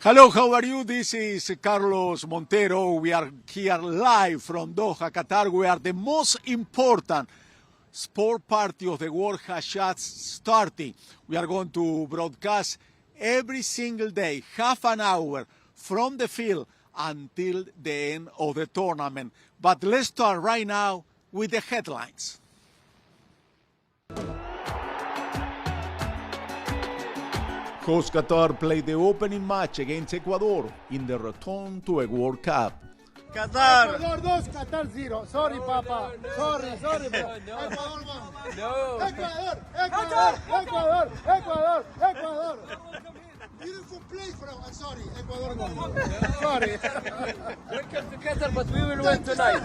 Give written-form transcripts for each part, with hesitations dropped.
Hello, how are you? This is Carlos Montero. We are here live from Doha, Qatar, where the most important sport party of the world has just started. We are going to broadcast every single day, half an hour from the field until the end of the tournament. But let's start right now with the headlines. Host Qatar played the opening match against Ecuador in the return to a World Cup. Qatar! Ecuador 2, Qatar 0. Sorry, Papa. Sorry, bro. No. Ecuador 1. No. Ecuador. Beautiful play from. I'm sorry, Ecuador 1. Sorry. Welcome to Qatar, but we will win tonight.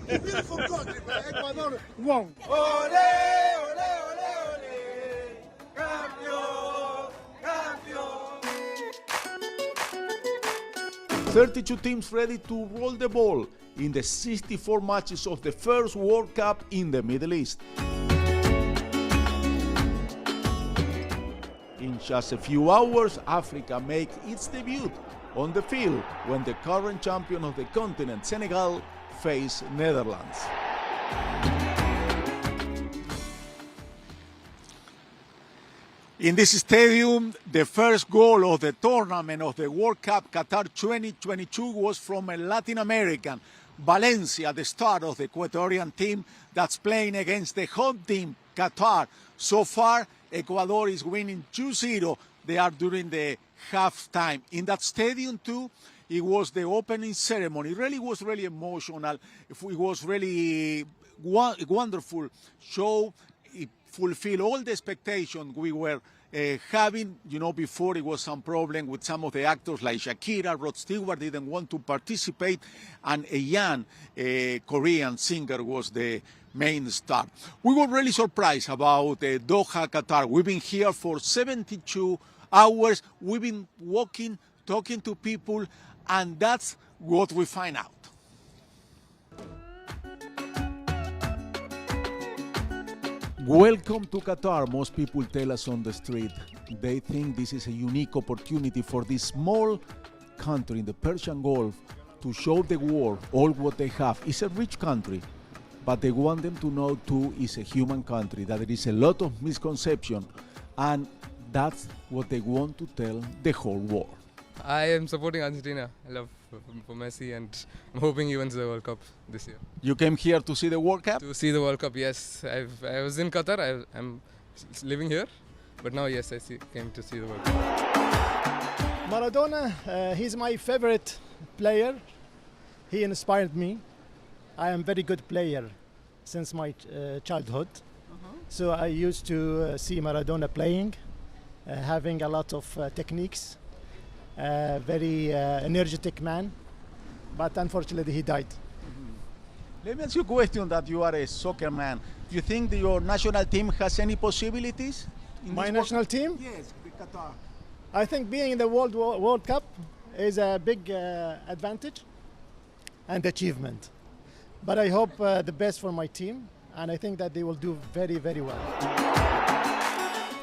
Beautiful country, bro. Ecuador 1. Ole, ole, ole, ole. Campeón, campeón. 32 teams ready to roll the ball in the 64 matches of the first World Cup in the Middle East. In just a few hours, Africa makes its debut on the field when the current champion of the continent, Senegal, face Netherlands. In this stadium, the first goal of the tournament of the World Cup Qatar 2022 was from a Latin American, Valencia, the start of the Ecuadorian team that's playing against the home team, Qatar. So far, Ecuador is winning 2-0. They are during the halftime. In that stadium, too, it was the opening ceremony. It was really emotional. It was really wonderful show. It fulfilled all the expectations we were having. Before it was some problem with some of the actors like Shakira. Rod Stewart didn't want to participate, and a young Korean singer was the main star. We were really surprised about Doha, Qatar. We've been here for 72 hours. We've been walking, talking to people, and that's what we find out. Welcome to Qatar, most people tell us on the street. They think this is a unique opportunity for this small country in the Persian Gulf to show the world all what they have. It's a rich country, but they want them to know too it's a human country, that there is a lot of misconception, and that's what they want to tell the whole world. I am supporting Argentina. I love for Messi, and I'm hoping he wins the World Cup this year. You came here to see the World Cup? To see the World Cup, yes. I was in Qatar. I'm living here, but now, yes, came to see the World Cup. Maradona, he's my favorite player. He inspired me. I am very good player since my childhood. So I used to see Maradona playing, having a lot of techniques. Very energetic man, but unfortunately he died. Let me ask you a question that you are a soccer man. Do you think that your national team has any possibilities? My national team? Yes, Qatar. I think being in the World Cup is a big advantage and achievement. But I hope the best for my team, and I think that they will do very, very well.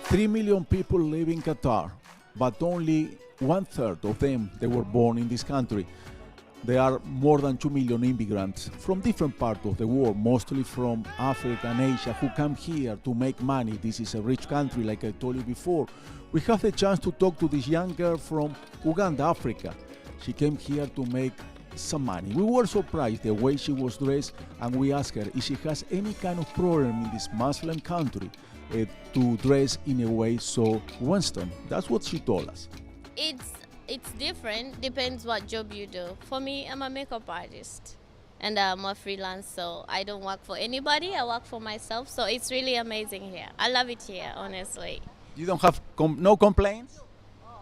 3 million people live in Qatar, but only 1/3 of them, they were born in this country. There are more than 2 million immigrants from different parts of the world, mostly from Africa and Asia, who come here to make money. This is a rich country, like I told you before. We have the chance to talk to this young girl from Uganda, Africa. She came here to make some money. We were surprised the way she was dressed, and we asked her if she has any kind of problem in this Muslim country to dress in a way so Western. That's what she told us. It's different, depends what job you do. For me, I'm a makeup artist and I'm a freelance, so I don't work for anybody, I work for myself, so it's really amazing here. I love it here, honestly. You don't have no complaints?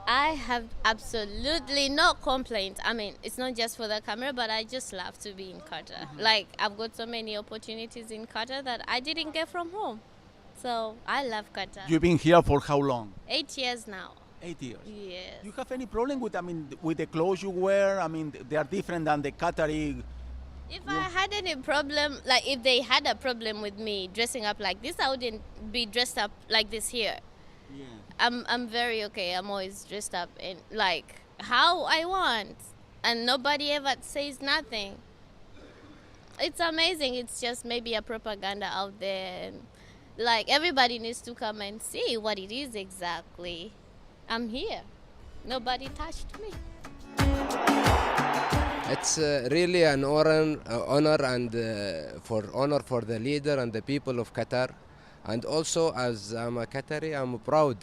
I have absolutely no complaints. I mean, it's not just for the camera, but I just love to be in Qatar. Like, I've got so many opportunities in Qatar that I didn't get from home. So I love Qatar. You've been here for how long? 8 years now. 8 years. Yes. Do you have any problem with, with the clothes you wear? They are different than the Qatari. If I had any problem, like if they had a problem with me dressing up like this, I wouldn't be dressed up like this here. Yeah. I'm very okay. I'm always dressed up in like how I want, and nobody ever says nothing. It's amazing. It's just maybe a propaganda out there. And, like everybody needs to come and see what it is exactly. I'm here. Nobody touched me. It's really an honor and honor for the leader and the people of Qatar, and also as I'm a Qatari, I'm proud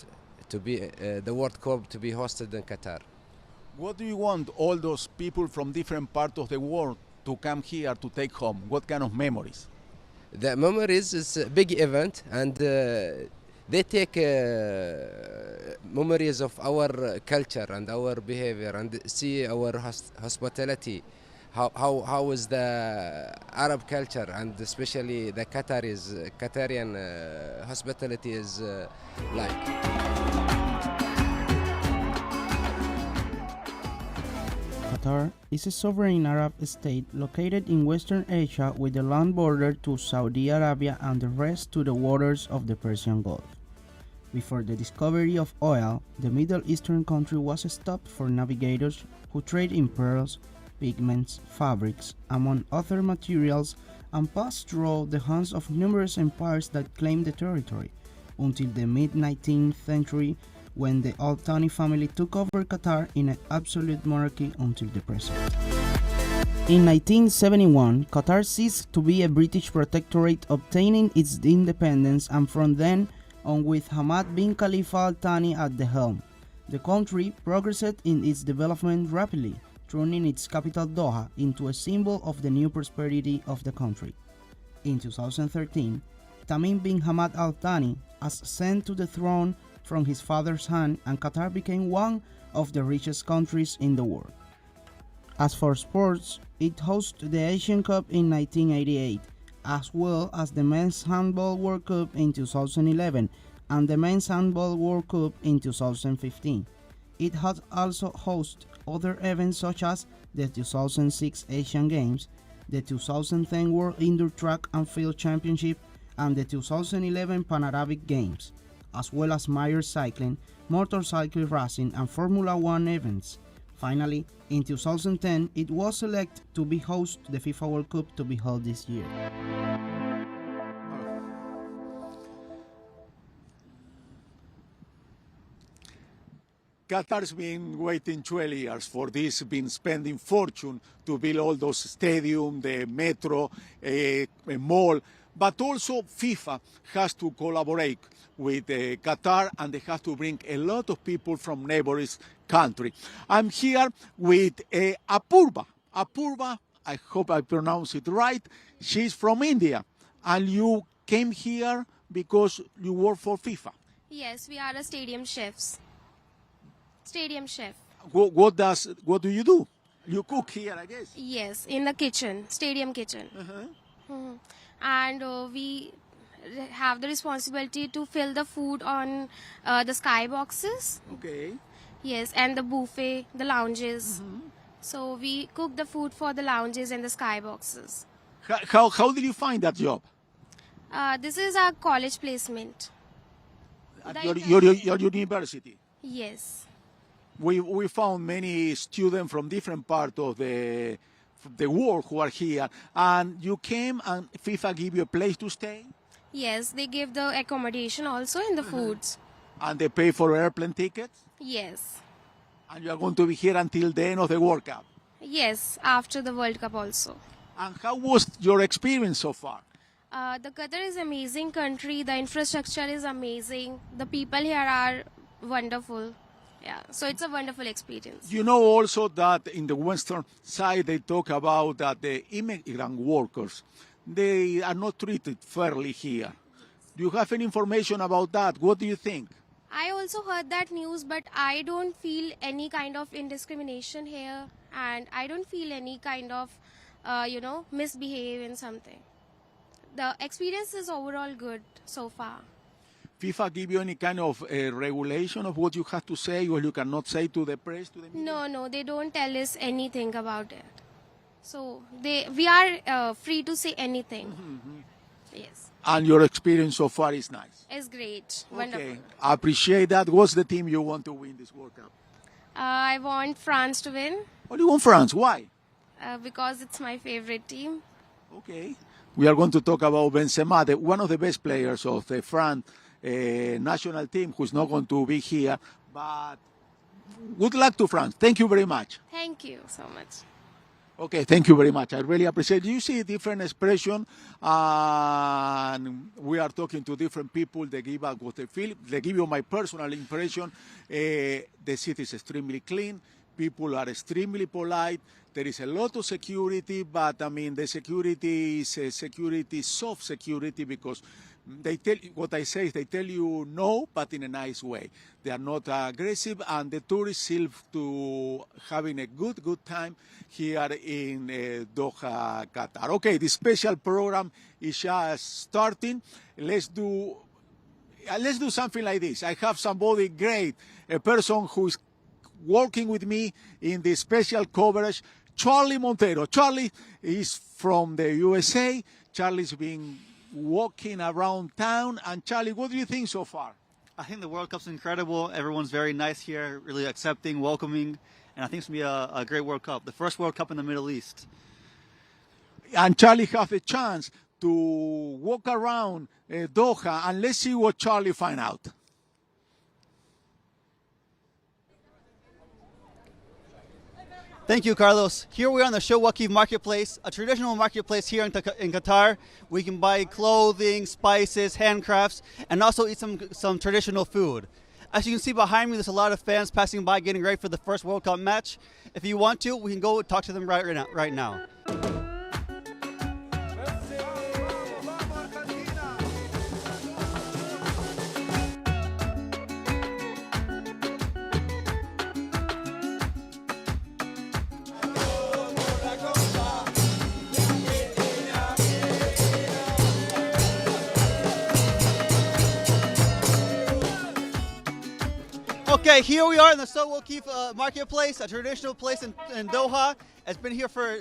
to be the World Cup to be hosted in Qatar. What do you want all those people from different parts of the world to come here to take home? What kind of memories? The memories is a big event, and they take memories of our culture and our behavior, and see our hospitality. How is the Arab culture, and especially the Qatarian hospitality is like. Qatar is a sovereign Arab state located in Western Asia with a land border to Saudi Arabia and the rest to the waters of the Persian Gulf. Before the discovery of oil, the Middle Eastern country was a stop for navigators who trade in pearls, pigments, fabrics, among other materials, and passed through the hands of numerous empires that claimed the territory, until the mid-19th century, when the Al Thani family took over Qatar in an absolute monarchy until the present. In 1971, Qatar ceased to be a British protectorate, obtaining its independence, and from then on, with Hamad bin Khalifa Al Thani at the helm, the country progressed in its development rapidly, turning its capital Doha into a symbol of the new prosperity of the country. In 2013, Tamim bin Hamad Al Thani ascended to the throne from his father's hand, and Qatar became one of the richest countries in the world. As for sports, it hosted the Asian Cup in 1988, as well as the Men's Handball World Cup in 2011 and the Men's Handball World Cup in 2015. It has also hosted other events such as the 2006 Asian Games, the 2010 World Indoor Track and Field Championship, and the 2011 Pan-Arabic Games, as well as Mayo cycling, motorcycle racing, and Formula One events. Finally, in 2010, it was selected to be host the FIFA World Cup to be held this year. Qatar's been waiting 12 years for this, been spending fortune to build all those stadiums, the metro, a mall, but also FIFA has to collaborate with Qatar, and they have to bring a lot of people from neighboring country. I'm here with Apurva. Apurva, I hope I pronounce it right. She's from India, and you came here because you work for FIFA. Yes, we are the stadium chefs. Stadium chef. What do you do? You cook here, I guess. Yes, in the kitchen, stadium kitchen. And we have the responsibility to fill the food on the sky boxes. Okay. Yes, and the buffet, the lounges. So we cook the food for the lounges and the sky boxes. How did you find that job? This is our college placement. At your university? Yes. We found many students from different parts of the world who are here, and you came and FIFA gave you a place to stay? Yes, they give the accommodation also and the foods. And they pay for airplane tickets? Yes. And you are going to be here until the end of the World Cup? Yes, after the World Cup also. And how was your experience so far? The Qatar is an amazing country. The infrastructure is amazing. The people here are wonderful. Yeah, so it's a wonderful experience. You know also that in the western side they talk about that the immigrant workers, they are not treated fairly here. Do you have any information about that? What do you think? I also heard that news, but I don't feel any kind of indiscrimination here, and I don't feel any kind of, misbehave in something. The experience is overall good so far. FIFA give you any kind of regulation of what you have to say or you cannot say to the press, to the media? No, they don't tell us anything about it. So we are free to say anything. Yes, And your experience so far is nice. it's great, Okay, wonderful. I appreciate that. What's the team you want to win this World Cup? I want France to win What do you want France? Why? because it's my favorite team. Okay. We are going to talk about Benzema, one of the best players of the France national team, who's not going to be here. But good luck to France. Thank you very much. Thank you so much. Okay, thank you very much. I really appreciate it. You see different expression, and we are talking to different people. They give us what they feel. They give you my personal impression. The city is extremely clean. People are extremely polite. There is a lot of security, but I mean the security is soft security, because they tell what I say is they tell you no, but in a nice way. They are not aggressive, and the tourists seem to having a good time here in Doha, Qatar. Okay, the special program is just starting. Let's do something like this. I have somebody great, a person who is working with me in the special coverage, Charlie Montero. Charlie is from the USA. Charlie's been walking around town. And Charlie, what do you think so far? I think the World Cup's incredible. Everyone's very nice here, really accepting, welcoming, and I think it's going to be a great World Cup. The first World Cup in the Middle East. And Charlie has a chance to walk around Doha, and let's see what Charlie find out. Thank you, Carlos. Here we are on the Shawaki Marketplace, a traditional marketplace here in Qatar. We can buy clothing, spices, handcrafts, and also eat some traditional food. As you can see behind me, there's a lot of fans passing by getting ready for the first World Cup match. If you want to, we can go talk to them right now. Okay, here we are in the Shawaki Marketplace, a traditional place in Doha. It's been here for,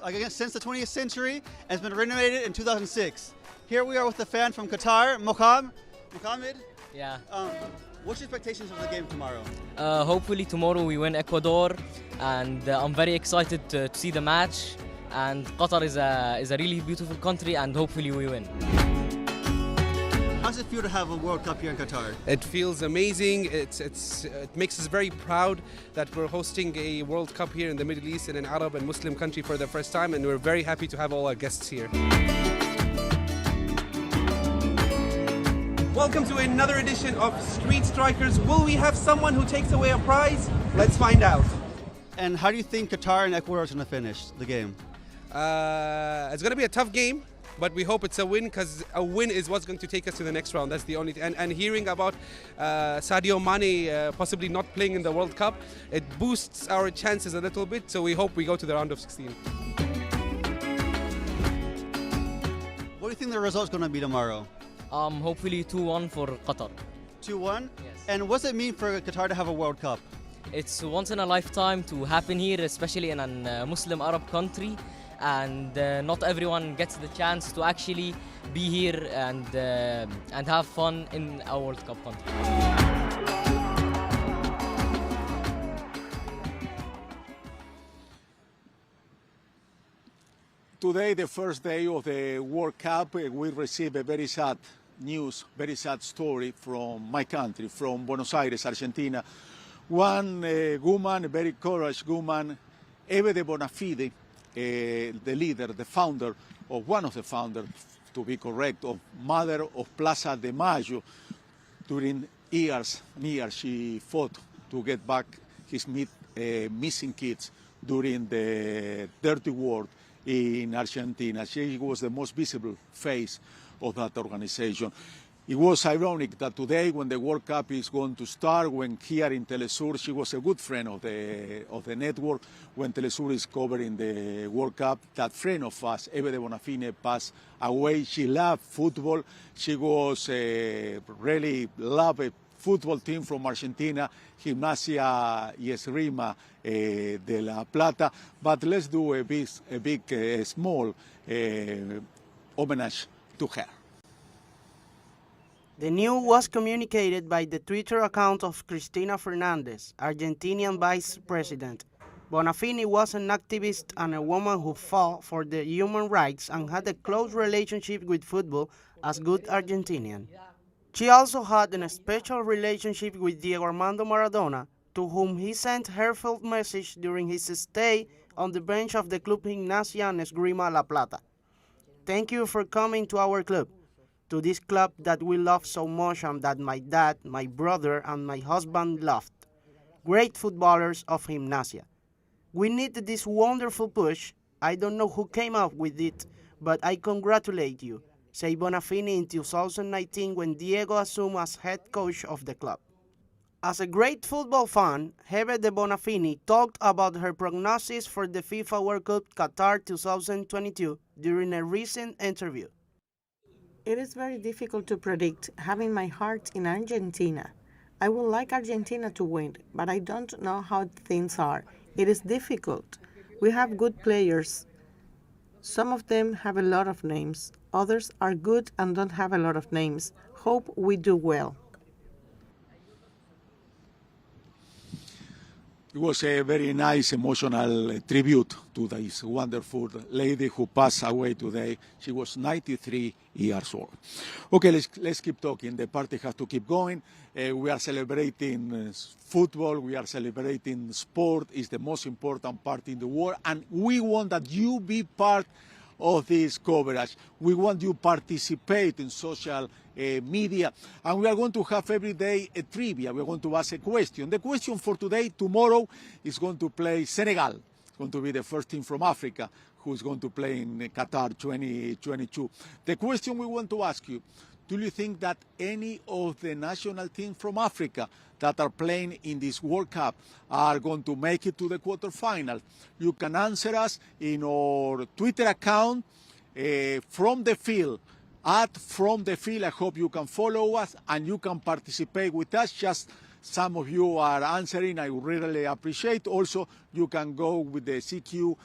I guess, since the 20th century, and it's been renovated in 2006. Here we are with the fan from Qatar, Mohammed. Yeah. What's your expectations of the game tomorrow? Hopefully tomorrow we win Ecuador, and I'm very excited to see the match. And Qatar is a really beautiful country, and hopefully we win. How does it feel to have a World Cup here in Qatar? It feels amazing. It makes us very proud that we're hosting a World Cup here in the Middle East in an Arab and Muslim country for the first time, and we're very happy to have all our guests here. Welcome to another edition of Street Strikers. Will we have someone who takes away a prize? Let's find out. And how do you think Qatar and Ecuador is going to finish the game? It's going to be a tough game, but we hope it's a win, because a win is what's going to take us to the next round. That's the only thing. And hearing about Sadio Mane possibly not playing in the World Cup, it boosts our chances a little bit, so we hope we go to the round of 16. What do you think the result's going to be tomorrow? Hopefully 2-1 for Qatar. 2-1? Yes. And what does it mean for Qatar to have a World Cup? It's once in a lifetime to happen here, especially in a Muslim Arab country, and not everyone gets the chance to actually be here and have fun in a World Cup country. Today, the first day of the World Cup, we received a very sad news, very sad story from my country, from Buenos Aires, Argentina. One woman, a very courageous woman, Hebe de Bonafini, the leader, the founder, or one of the founders, to be correct, of mother of Plaza de Mayo. During years she fought to get back his missing kids during the dirty war in Argentina. She was the most visible face of that organization. It was ironic that today, when the World Cup is going to start, when here in teleSUR, she was a good friend of the network. When teleSUR is covering the World Cup, that friend of us, Hebe de Bonafini, passed away. She loved football. She was really loved football team from Argentina, Gimnasia y Esgrima de La Plata. But let's do a small homage to her. The news was communicated by the Twitter account of Cristina Fernandez, Argentinian vice president. Bonafini was an activist and a woman who fought for the human rights and had a close relationship with football as good Argentinian. She also had a special relationship with Diego Armando Maradona, to whom he sent heartfelt message during his stay on the bench of the Club Gimnasia and Esgrima La Plata. Thank you for coming to our club, to this club that we love so much and that my dad, my brother, and my husband loved. Great footballers of Gimnasia. We need this wonderful push. I don't know who came up with it, but I congratulate you, said Bonafini in 2019 when Diego assumed as head coach of the club. As a great football fan, Hebe de Bonafini talked about her prognosis for the FIFA World Cup Qatar 2022 during a recent interview. It is very difficult to predict, having my heart in Argentina. I would like Argentina to win, but I don't know how things are. It is difficult. We have good players. Some of them have a lot of names. Others are good and don't have a lot of names. Hope we do well. It was a very nice emotional tribute to this wonderful lady who passed away today. She was 93 years old. Okay, let's keep talking. The party has to keep going. We are celebrating football. We are celebrating sport. It's the most important part in the world. And we want that you be part of this coverage. We want you to participate in social media, and we are going to have every day a trivia. We're going to ask a question. The question for today, tomorrow, is going to play Senegal. It's going to be the first team from Africa who's going to play in Qatar 2022. The question we want to ask you, do you think that any of the national teams from Africa that are playing in this World Cup are going to make it to the quarterfinals? You can answer us in our Twitter account, From the Field, @From the Field. I hope you can follow us and you can participate with us. Just some of you are answering. I really appreciate. Also, you can go with the CQ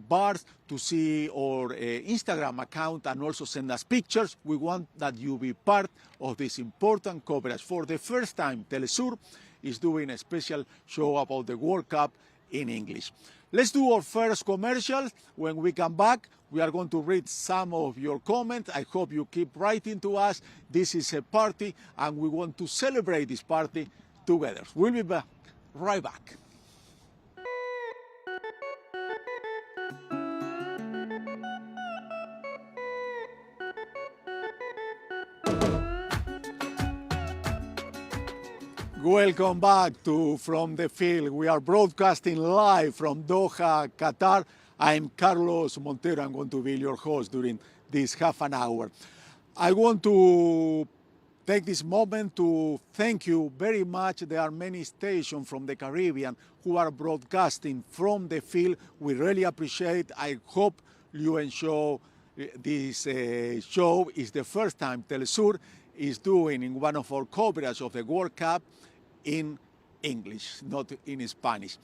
bars to see our Instagram account and also send us pictures. We want that you be part of this important coverage. For the first time, teleSUR is doing a special show about the World Cup in English. Let's do our first commercial. When we come back, we are going to read some of your comments. I hope you keep writing to us. This is a party, and we want to celebrate this party together. We'll be back, right back. Welcome back to From the Field. We are broadcasting live from Doha, Qatar. I'm Carlos Montero. I'm going to be your host during this half an hour. I want to take this moment to thank you very much. There are many stations from the Caribbean who are broadcasting from the field. We really appreciate. I hope you enjoy this show. It's the first time teleSUR is doing in one of our coverage of the World Cup in English, not in Spanish.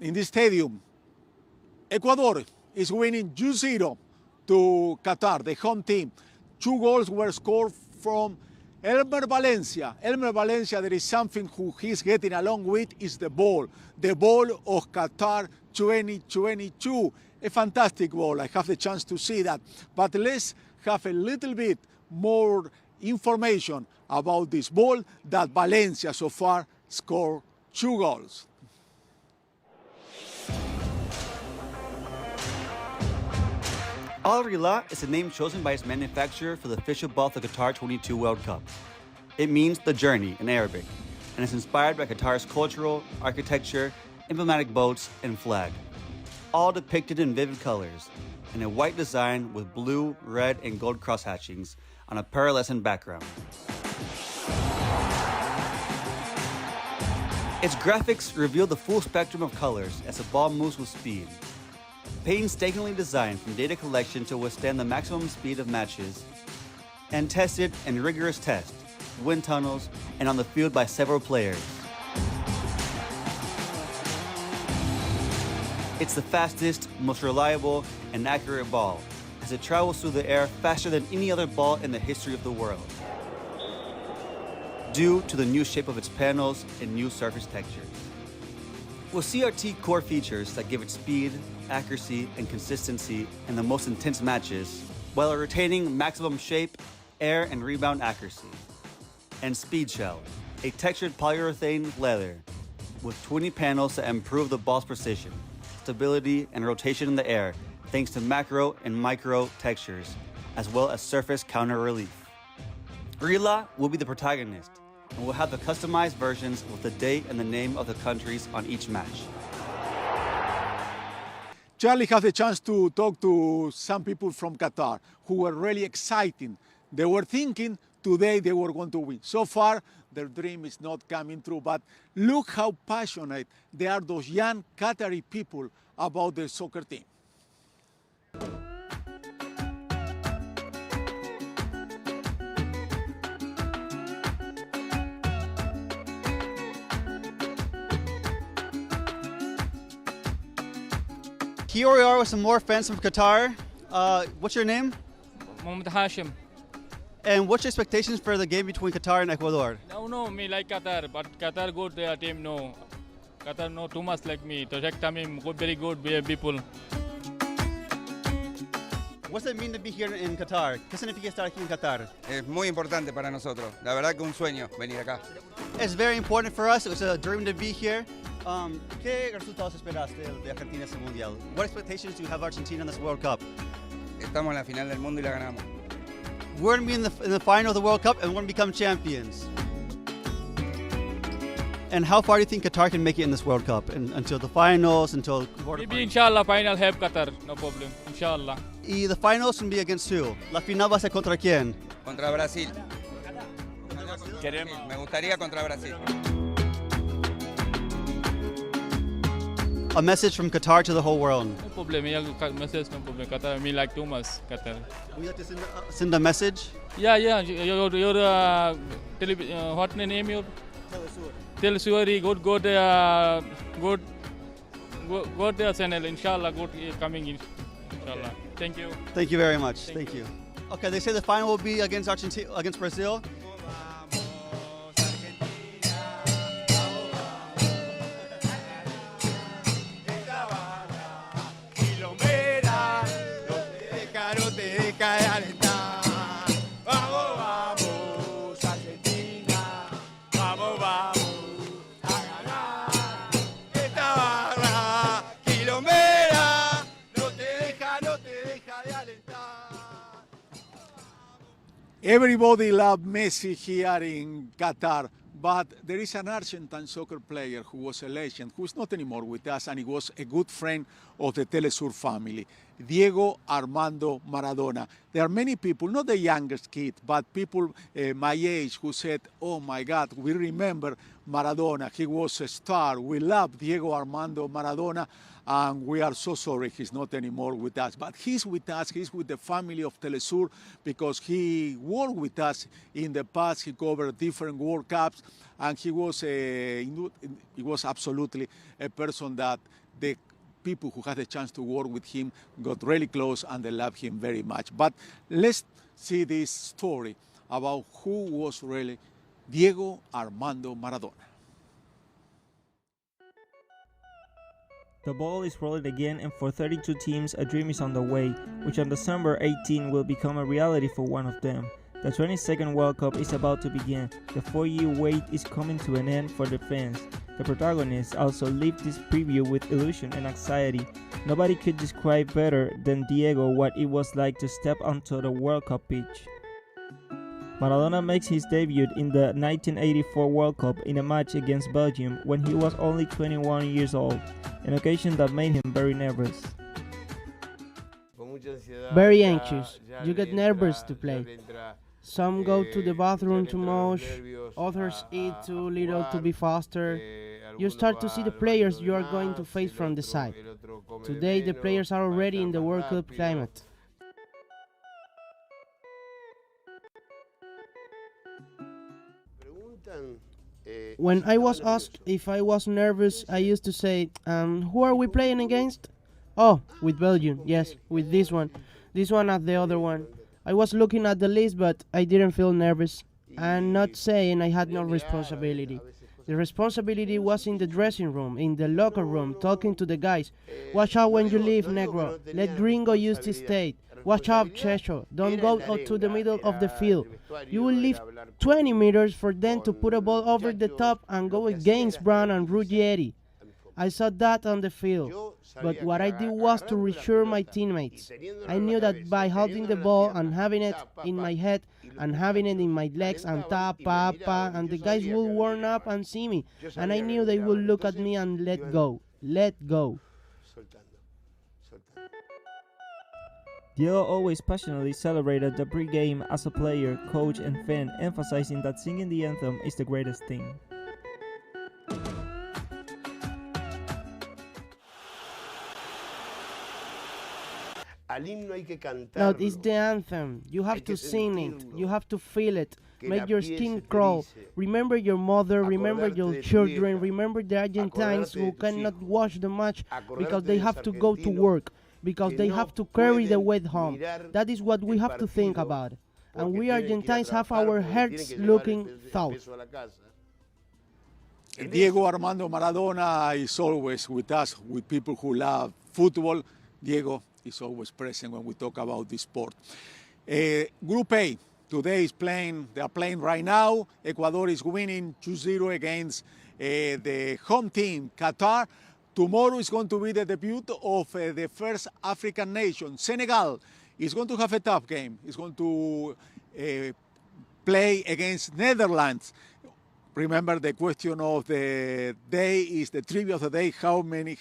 In this stadium, Ecuador is winning 2-0 to Qatar, the home team. 2 goals were scored from Elmer Valencia. Elmer Valencia, there is something who he's getting along with, is the ball of Qatar 2022. A fantastic ball. I have the chance to see that. But let's have a little bit more information about this ball that Valencia so far scored 2 goals. Al Rila is the name chosen by its manufacturer for the official ball of the Qatar 22 World Cup. It means the journey in Arabic, and is inspired by Qatar's cultural, architecture, emblematic boats, and flag, all depicted in vivid colors, and a white design with blue, red, and gold cross hatchings on a pearlescent background. Its graphics reveal the full spectrum of colors as the ball moves with speed. Painstakingly designed from data collection to withstand the maximum speed of matches, and tested in rigorous tests, wind tunnels, and on the field by several players. It's the fastest, most reliable, and accurate ball, as it travels through the air faster than any other ball in the history of the world, due to the new shape of its panels and new surface textures. With CRT core features that give it speed, accuracy, and consistency in the most intense matches, while retaining maximum shape, air, and rebound accuracy. And Speed Shell, a textured polyurethane leather with 20 panels that improve the ball's precision, stability, and rotation in the air thanks to macro and micro textures, as well as surface counter relief. Rila will be the protagonist, and will have the customized versions with the date and the name of the countries on each match. Charlie had the chance to talk to some people from Qatar who were really exciting. They were thinking today they were going to win. So far, their dream is not coming true, but look how passionate they are, those young Qatari people, about their soccer team. Here we are with some more fans from Qatar. What's your name? Mohammed Hashim. And what's your expectations for the game between Qatar and Ecuador? No, me like Qatar, but Qatar good their team no. Qatar no too much like me. To check time good, very good, we have people. What's it mean to be here in Qatar? ¿Qué significa estar aquí en Qatar? Es muy importante para nosotros. La verdad que un sueño venir acá. It's very important for us. It was a dream to be here. ¿Qué resultados esperaste de Argentina en este mundial? What expectations do you have of Argentina in this World Cup? Estamos en la final del mundo y la ganamos. We're going to be in the final of the World Cup and we're going to become champions. And how far do you think Qatar can make it in this World Cup? Until the finals, until quarterfinals? Maybe inshallah final help Qatar, no problem. Inshallah. Y the finals can be against who? La final va a ser contra quién? Contra Brasil. Me gustaría contra Brasil. A message from Qatar to the whole world. No problem. Message no problem. Qatar me like too much. Qatar. Would you like to send a message? Yeah. Your what name your? teleSUR. Good channel. Inshallah, good coming in. Inshallah. Thank you. Thank you very much. Thank you. Okay, they say the final will be against Argentina, against Brazil. Everybody loves Messi here in Qatar, but there is an Argentine soccer player who was a legend, who is not anymore with us, and he was a good friend of the teleSUR family, Diego Armando Maradona. There are many people, not the youngest kid, but people my age who said, oh my God, we remember Maradona. He was a star. We love Diego Armando Maradona. And we are so sorry he's not anymore with us. But he's with us, he's with the family of teleSUR, because he worked with us in the past. He covered different World Cups, and he was absolutely a person that the people who had the chance to work with him got really close, and they loved him very much. But let's see this story about who was really Diego Armando Maradona. The ball is rolling again, and for 32 teams, a dream is on the way, which on December 18 will become a reality for one of them. The 22nd World Cup is about to begin. The 4-year wait is coming to an end for the fans. The protagonists also lived this preview with illusion and anxiety. Nobody could describe better than Diego what it was like to step onto the World Cup pitch. Maradona makes his debut in the 1984 World Cup in a match against Belgium when he was only 21 years old, an occasion that made him very nervous. Very anxious. You get nervous to play. Some go to the bathroom too much, others eat too little to be faster. You start to see the players you are going to face from the side. Today the players are already in the World Cup climate. When I was asked if I was nervous, I used to say, who are we playing against? Oh, with Belgium, yes, with this one and the other one. I was looking at the list, but I didn't feel nervous. I'm not saying I had no responsibility. The responsibility was in the dressing room, in the locker room, talking to the guys. Watch out when you leave, Negro. Let Gringo use the state. Watch out, Checho. Don't go out to the middle of the field. You will leave 20 meters for them to put a ball over the top and go against Brown and Ruggieri. I saw that on the field, but what I did was to reassure my teammates. I knew that by holding the ball and having it in my head and having it in my legs and and the guys will warm up and see me, and I knew they would look at me and let go. Diego always passionately celebrated the pre-game as a player, coach and fan, emphasizing that singing the anthem is the greatest thing. No, it's the anthem. You have to sing it. You have to feel it. Make your skin crawl. Remember your mother, remember your children, remember the Argentines who cannot watch the match because they have to go to work, because they have to carry the weight home. That is what we have to think about. And we Argentines have our hearts looking south. Diego Armando Maradona is always with us, with people who love football. Diego is always present when we talk about this sport. Group A, today is playing, they are playing right now. Ecuador is winning 2-0 against the home team, Qatar. Tomorrow is going to be the debut of the first African nation, Senegal. Is going to have a tough game. It's going to play against Netherlands. Remember, the question of the day is the trivia of the day. How many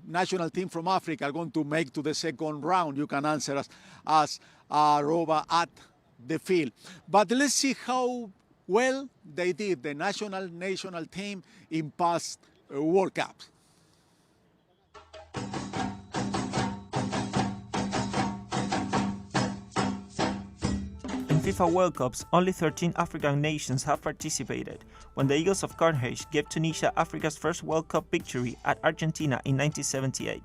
national teams from Africa are going to make to the second round? You can answer us at the field. But let's see how well they did, the national team, in past World Cups. In FIFA World Cups, only 13 African nations have participated, when the Eagles of Carthage gave Tunisia Africa's first World Cup victory at Argentina in 1978.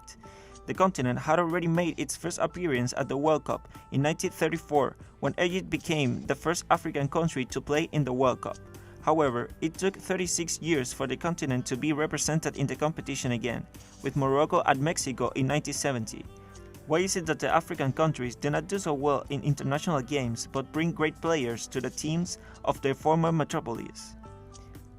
The continent had already made its first appearance at the World Cup in 1934, when Egypt became the first African country to play in the World Cup. However, it took 36 years for the continent to be represented in the competition again, with Morocco and Mexico in 1970. Why is it that the African countries do not do so well in international games but bring great players to the teams of their former metropolis?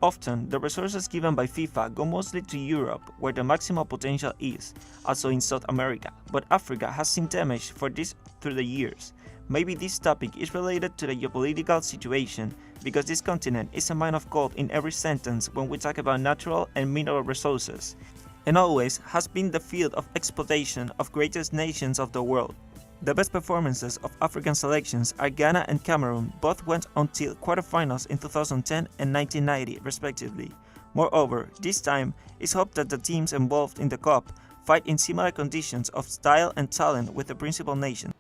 Often, the resources given by FIFA go mostly to Europe, where the maximum potential is, also in South America, but Africa has seen damage for this through the years. Maybe this topic is related to the geopolitical situation, because this continent is a mine of gold in every sentence when we talk about natural and mineral resources, and always has been the field of exploitation of greatest nations of the world. The best performances of African selections are Ghana and Cameroon, both went until quarterfinals in 2010 and 1990 respectively. Moreover, this time it's hoped that the teams involved in the Cup fight in similar conditions of style and talent with the principal nation.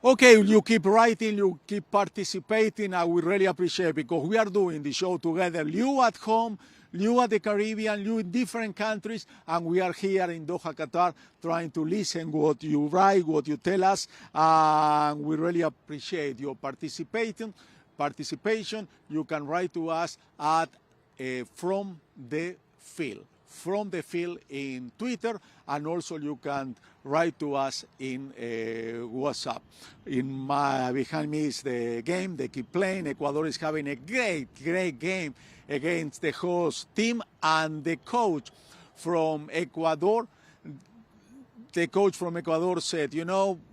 Okay, you keep writing, you keep participating, I would really appreciate, because we are doing the show together. You at home, you at the Caribbean, you in different countries, and we are here in Doha, Qatar, trying to listen what you write, what you tell us, and we really appreciate your participation. You can write to us at From the Field in Twitter, and also you can write to us in WhatsApp. Behind me is the game. They keep playing. Ecuador is having a great game against the host team, and the coach from Ecuador said,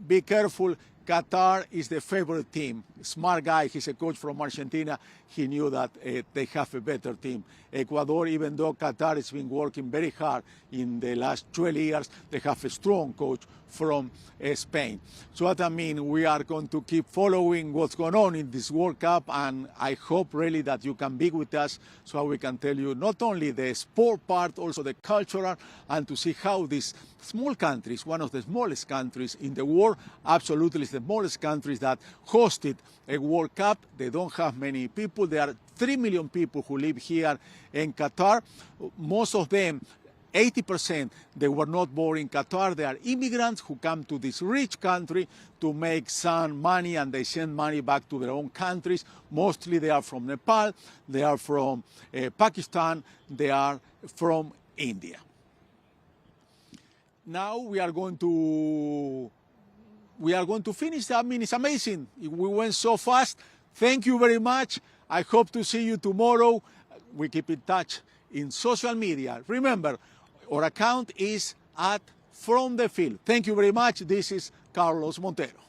be careful, Qatar is the favorite team. Smart guy, he's a coach from Argentina. He knew that they have a better team. Ecuador, even though Qatar has been working very hard in the last 12 years, they have a strong coach from Spain. So what I mean, we are going to keep following what's going on in this World Cup, and I hope really that you can be with us so we can tell you not only the sport part, also the cultural, and to see how these small countries, one of the smallest countries in the world, absolutely the smallest countries that hosted a World Cup. They don't have many people. There are 3 million people who live here in Qatar. Most of them, 80%, they were not born in Qatar. They are immigrants who come to this rich country to make some money, and they send money back to their own countries. Mostly they are from Nepal, they are from Pakistan, they are from India. Now we are going to finish. I mean, it's amazing. We went so fast. Thank you very much. I hope to see you tomorrow. We keep in touch in social media. Remember, our account is at From the Field. Thank you very much. This is Carlos Montero.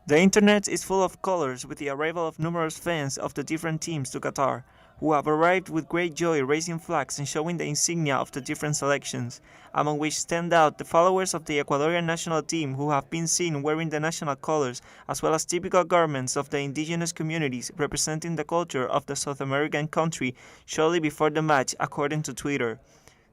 The internet is full of colors with the arrival of numerous fans of the different teams to Qatar, who have arrived with great joy raising flags and showing the insignia of the different selections, among which stand out the followers of the Ecuadorian national team who have been seen wearing the national colors as well as typical garments of the indigenous communities representing the culture of the South American country shortly before the match, according to Twitter.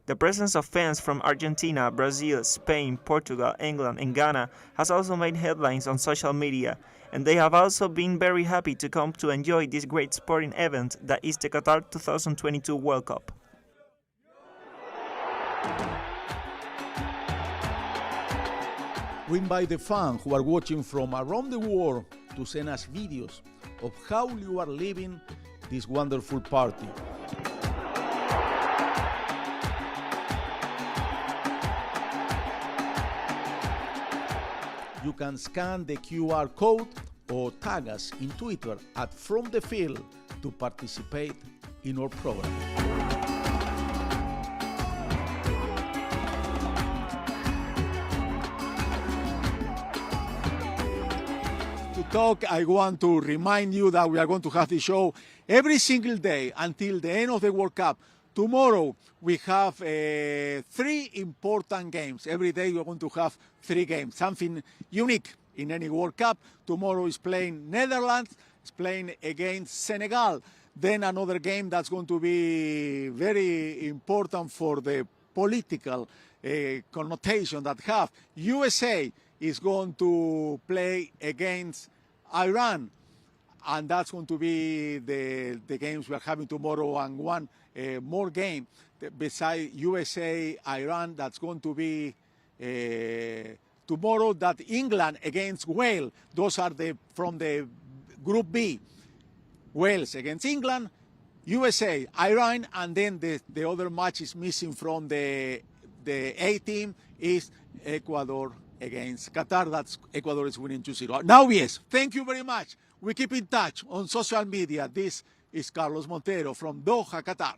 The presence of fans from Argentina, Brazil, Spain, Portugal, England, and Ghana has also made headlines on social media, and they have also been very happy to come to enjoy this great sporting event that is the Qatar 2022 World Cup. We invite the fans who are watching from around the world to send us videos of how you are living this wonderful party. You can scan the QR code or tag us in Twitter at From the Field to participate in our program. To talk, I want to remind you that we are going to have the show every single day until the end of the World Cup. Tomorrow we have 3 important games. Every day we are going to have 3 games, something unique in any World Cup. Tomorrow is playing Netherlands, is playing against Senegal. Then another game that's going to be very important for the political connotation that have. USA is going to play against Iran. And that's going to be the games we are having tomorrow, and one more game beside USA, Iran, that's going to be tomorrow, that England against Wales. Those are from the Group B. Wales against England, USA, Iran, and then the other match is missing from the A team is Ecuador against Qatar. That's Ecuador is winning 2-0. Now, yes, thank you very much. We keep in touch on social media. This is Carlos Montero from Doha, Qatar.